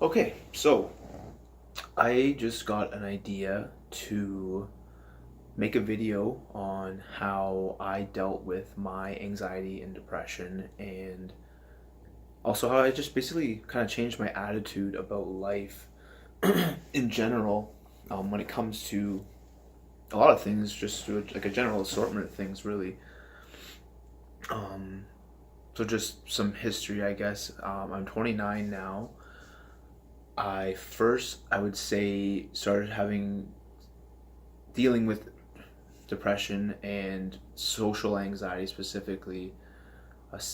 Okay, so I just got an idea to make a video on how I dealt with my anxiety and depression, and also how I just basically kind of changed my attitude about life in general, when it comes to a lot of things, just like a general assortment of things, really. Um, so just some history, I guess. I'm 29 now. I first, I would say, started having dealing with depression and social anxiety specifically,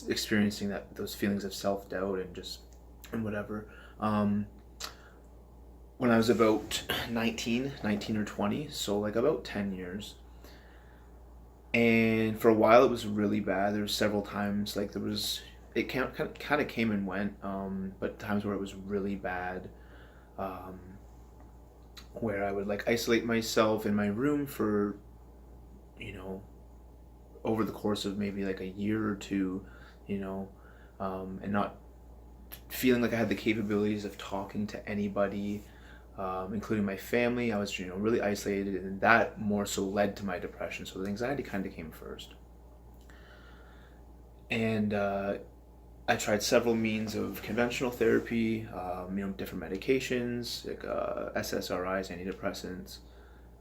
experiencing those feelings of self doubt and just and whatever. Um, when I was about 19 or 20, so like about 10 years. And for a while it was really bad. There was several times like there was it kind of came and went, but times where it was really bad, um, where I would like isolate myself in my room for you know over the course of maybe like a year or two, you know, and not feeling like I had the capabilities of talking to anybody, including my family. I was, really isolated, and that more so led to my depression. So the anxiety kind of came first, and I tried several means of conventional therapy, different medications like SSRIs, antidepressants,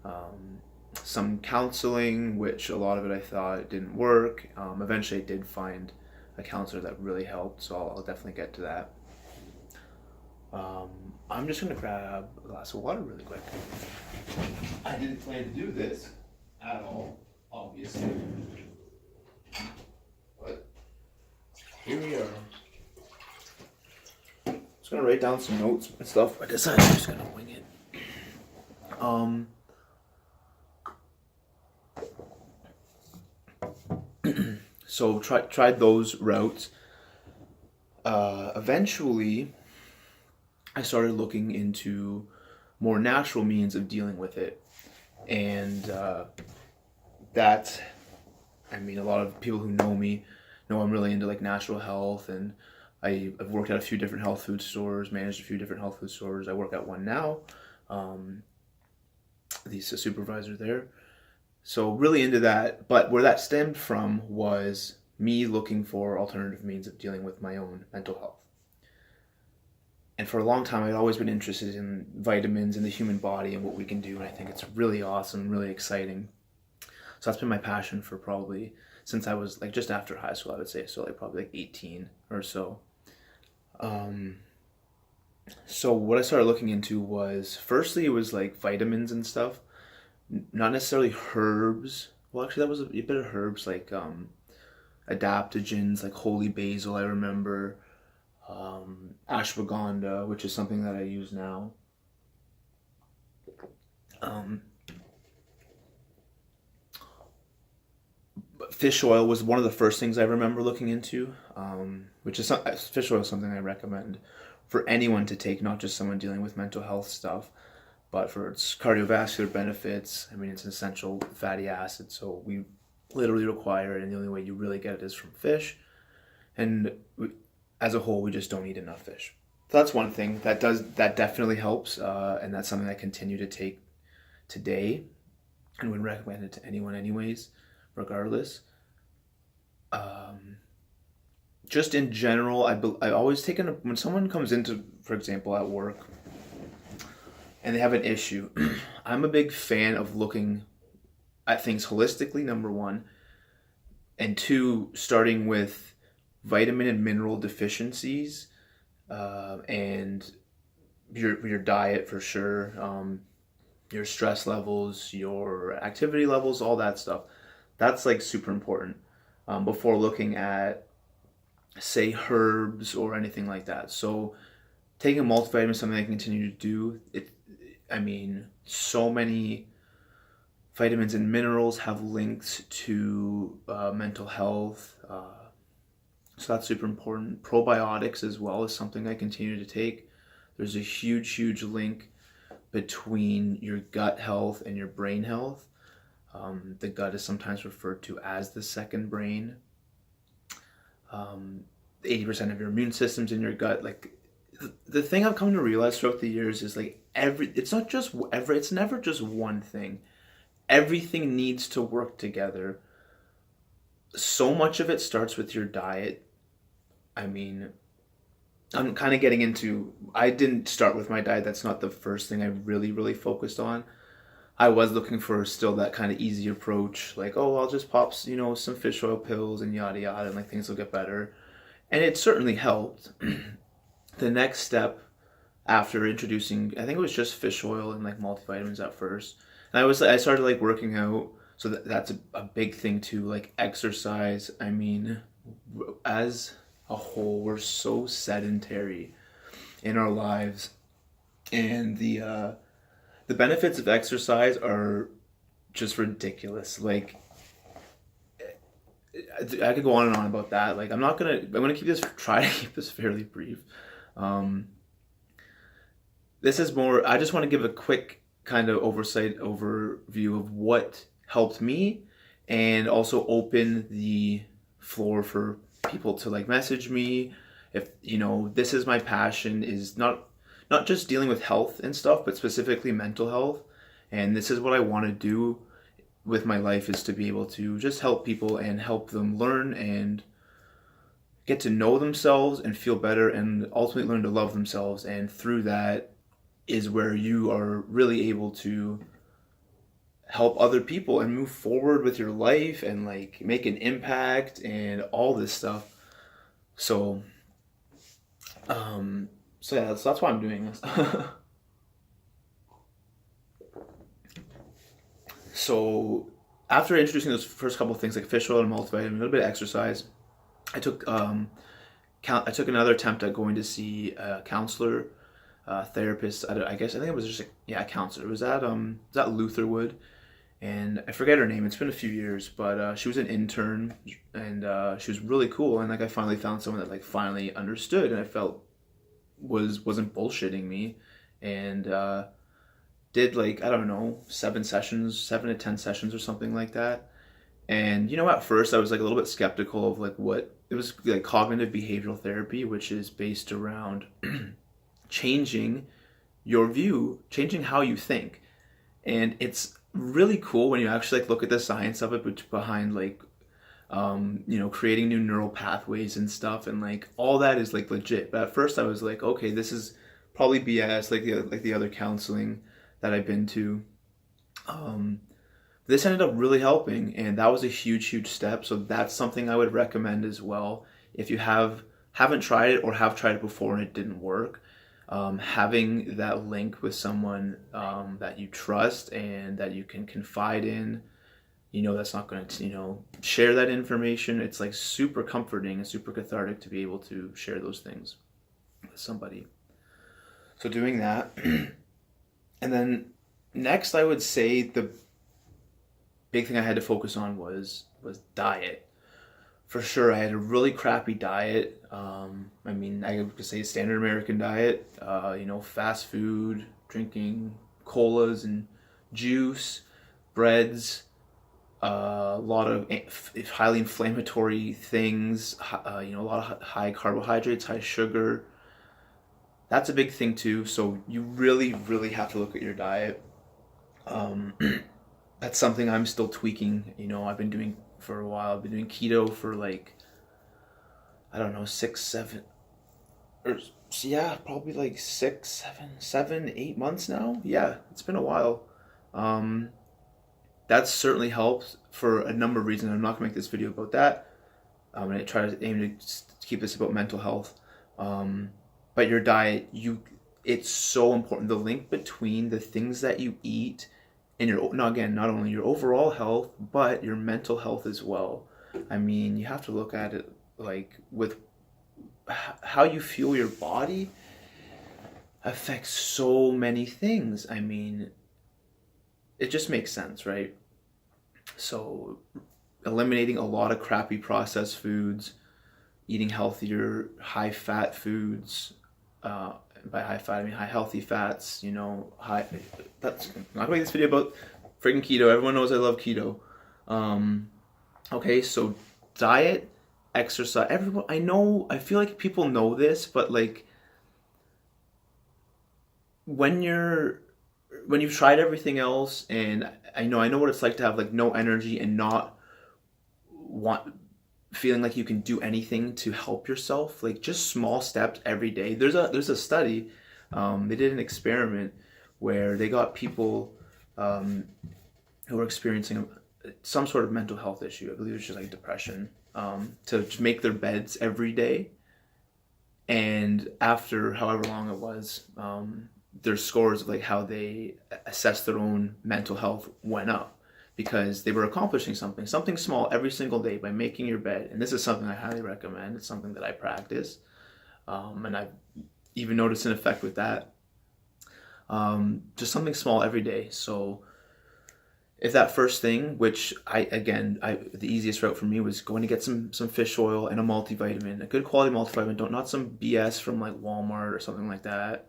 um, some counseling, which a lot of it I thought didn't work. Eventually, I did find a counselor that really helped, so I'll definitely get to that. I'm just gonna grab a glass of water really quick. I didn't plan to do this at all, obviously, but here we are. Just gonna write down some notes and stuff. I decided I'm just gonna wing it. Um, so tried those routes. Eventually, I started looking into more natural means of dealing with it, and that, I mean, a lot of people who know me know I'm really into like natural health, and I've worked at a few different health food stores, managed a few different health food stores. I work at one now. Um, he's a supervisor there. So really into that, but where that stemmed from was me looking for alternative means of dealing with my own mental health. And for a long time, I'd always been interested in vitamins and the human body and what we can do, and I think it's really awesome, really exciting. So that's been my passion for probably since I was like just after high school, I would say, so like probably like 18 or so. Um, so what I started looking into was firstly it was like vitamins and stuff, not necessarily herbs. Well, actually, that was a bit of herbs like adaptogens, like holy basil. I remember ashwagandha, which is something that I use now. Um, but fish oil was one of the first things I remember looking into, which is fish oil is something I recommend for anyone to take, not just someone dealing with mental health stuff, but for its cardiovascular benefits. I mean, it's an essential fatty acid, so we literally require it, and the only way you really get it is from fish. And as a whole, we just don't eat enough fish. So that's one thing that definitely helps, and that's something I continue to take today, and would recommend it to anyone, anyways, regardless. Um, just in general, I always taken when someone comes into, for example, at work, and they have an issue. I'm a big fan of looking at things holistically, number one, and two, starting with vitamin and mineral deficiencies, and your diet for sure, your stress levels, your activity levels, all that stuff. That's like super important, before looking at say herbs or anything like that. So taking a multivitamin is something I continue to do. I mean, so many vitamins and minerals have links to mental health. So that's super important. Probiotics as well is something I continue to take. There's a huge link between your gut health and your brain health. The gut is sometimes referred to as the second brain. Um, 80% of your immune system's in your gut. Like the thing I've come to realize throughout the years is like it's never just one thing. Everything needs to work together. So much of it starts with your diet. I mean, I'm kind of getting into, I didn't start with my diet. That's not the first thing I really, really focused on. I was looking for still that kind of easy approach, like, oh, I'll just pop, some fish oil pills and yada yada, and like things will get better. And it certainly helped. The next step after introducing, I think it was just fish oil and like multivitamins at first. And I started like working out. So that's a big thing too, like exercise. I mean, as a whole, we're so sedentary in our lives. And the benefits of exercise are just ridiculous. Like, I could go on and on about that. Like, I'm gonna try to keep this fairly brief. Um, this is more, I just want to give a quick kind of overview of what helped me, and also open the floor for people to like message me. If, this is my passion, is not just dealing with health and stuff, but specifically mental health. And this is what I want to do with my life, is to be able to just help people and help them learn and get to know themselves and feel better, and ultimately learn to love themselves. And through that is where you are really able to help other people and move forward with your life and like make an impact and all this stuff. So yeah, that's why I'm doing this. So after introducing those first couple of things like fish oil and multivitamin, a little bit of exercise, I took another attempt at going to see a counselor, therapist. I think it was just a counselor. It was at Lutherwood, and I forget her name. It's been a few years, but she was an intern, and she was really cool. And like I finally found someone that like finally understood, and I felt wasn't bullshitting me, and did like, I don't know, 7 to 10 sessions or something like that. And at first I was like a little bit skeptical of like what it was, like cognitive behavioral therapy, which is based around changing your view, changing how you think. And it's really cool when you actually like look at the science of it behind like creating new neural pathways and stuff, and like all that is like legit. But at first I was like, okay, this is probably BS, like the other counseling that I've been to. This ended up really helping, and that was a huge step. So that's something I would recommend as well. If you haven't tried it or have tried it before and it didn't work, having that link with someone that you trust and that you can confide in, that's not going to, share that information. It's like super comforting and super cathartic to be able to share those things with somebody. So doing that. And then next, I would say the big thing I had to focus on was diet. For sure, I had a really crappy diet. I could say standard American diet. Fast food, drinking colas and juice, breads, a lot of highly inflammatory things. A lot of high carbohydrates, high sugar. That's a big thing too. So you really, really have to look at your diet. That's something I'm still tweaking. I've been doing for a while. I've been doing keto for like, I don't know, 6, 7, or yeah, probably like 6, 7, 8 months now. Yeah, it's been a while. That's certainly helped for a number of reasons. I'm not gonna make this video about that. I'm gonna try to aim to keep this about mental health. But your diet, it's so important. The link between the things that you eat and not only your overall health, but your mental health as well. I mean, you have to look at it like with how you feel your body affects so many things. I mean, it just makes sense, right? So eliminating a lot of crappy processed foods, eating healthier, high-fat foods. By high fat, I mean high healthy fats. That's I'm not gonna make this video about freaking keto. Everyone knows I love keto. Okay, so diet, exercise. I feel like people know this, but like when you've tried everything else, and I know what it's like to have like no energy and not want feeling like you can do anything to help yourself, like just small steps every day. There's a study, they did an experiment where they got people who were experiencing some sort of mental health issue. I believe it's just like depression, to make their beds every day, and after however long it was, their scores of like how they assessed their own mental health went up because they were accomplishing something small every single day by making your bed. And this is something I highly recommend. It's something that I practice, and I've even noticed an effect with that. Just something small every day. So if that first thing, which the easiest route for me was going to get some fish oil and a multivitamin, a good quality multivitamin, don't not some BS from like Walmart or something like that.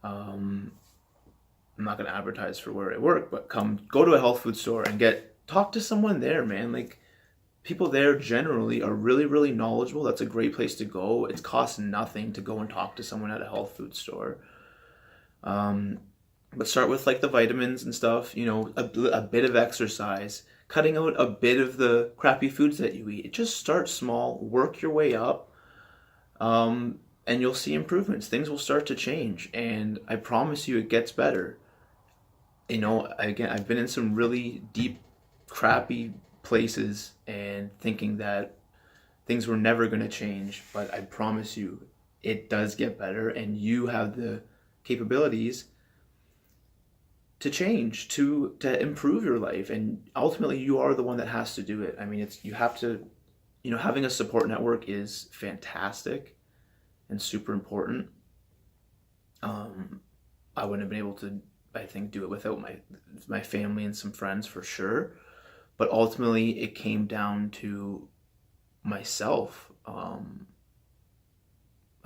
I'm not gonna advertise for where I work, but go to a health food store and talk to someone there, man. Like people there generally are really, really knowledgeable. That's a great place to go. It costs nothing to go and talk to someone at a health food store. But start with like the vitamins and stuff, a bit of exercise, cutting out a bit of the crappy foods that you eat. Just start small, work your way up, and you'll see improvements. Things will start to change, and I promise you it gets better. Again, I've been in some really deep, crappy places and thinking that things were never going to change, but I promise you it does get better, and you have the capabilities to change, to improve your life, and ultimately you are the one that has to do it. I mean, you have to, having a support network is fantastic and super important. I wouldn't have been able to, I think, do it without my family and some friends for sure. But ultimately, it came down to myself. I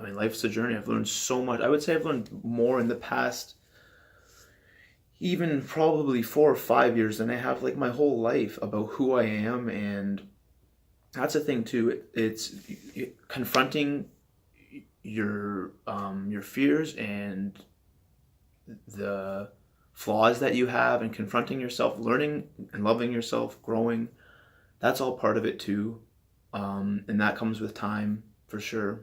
mean, life's a journey. I've learned so much. I would say I've learned more in the past, even probably 4 or 5 years, than I have like my whole life about who I am. And that's the thing too. It's confronting your fears and the flaws that you have, and confronting yourself, learning and loving yourself, growing. That's all part of it too, and that comes with time for sure.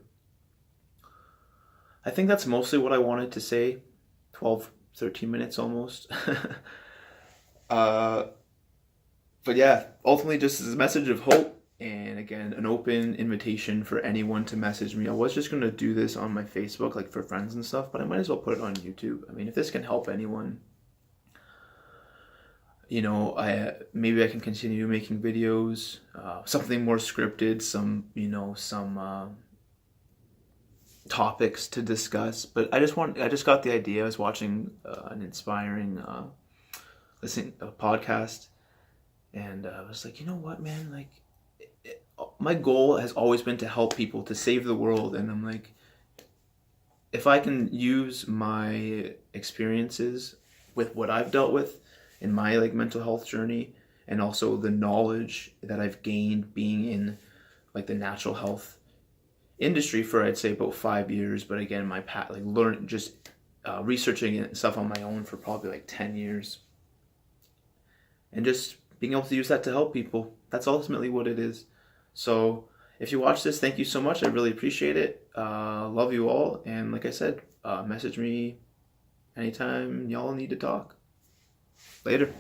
I think that's mostly what I wanted to say. 12, 13 minutes almost. uh, but yeah, ultimately just as a message of hope, and again, an open invitation for anyone to message me. I was just going to do this on my Facebook, like for friends and stuff, but I might as well put it on YouTube. I mean, if this can help anyone, maybe I can continue making videos, something more scripted, some topics to discuss. But I just got the idea. I was watching an inspiring listening a podcast, and I was like, you know what, man, like my goal has always been to help people, to save the world. And I'm like, if I can use my experiences with what I've dealt with in my like mental health journey, and also the knowledge that I've gained being in like the natural health industry for, I'd say, about 5 years. But again, my path, like learning, just researching it and stuff on my own for probably like 10 years, and just being able to use that to help people. That's ultimately what it is. So if you watch this, thank you so much. I really appreciate it. Love you all. And like I said, message me anytime y'all need to talk. Later.